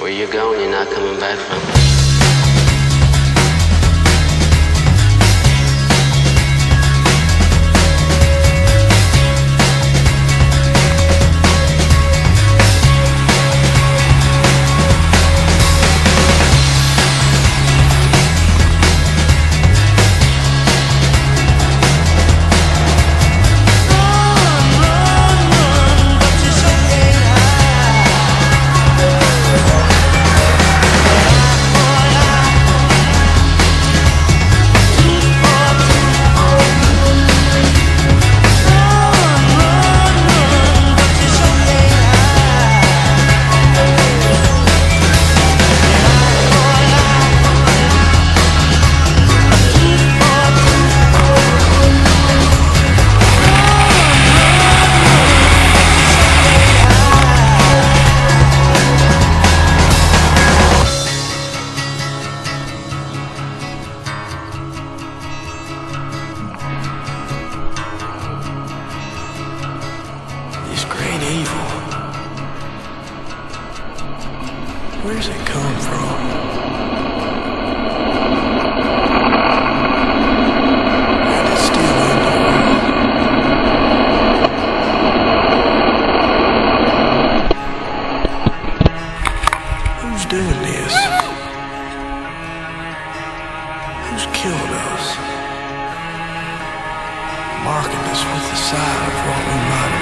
Where you're going, you're not coming back from. This great evil, where's it come from? And it's still in the world. Who's doing this? Who's killed us? Marking us with the side of what we might have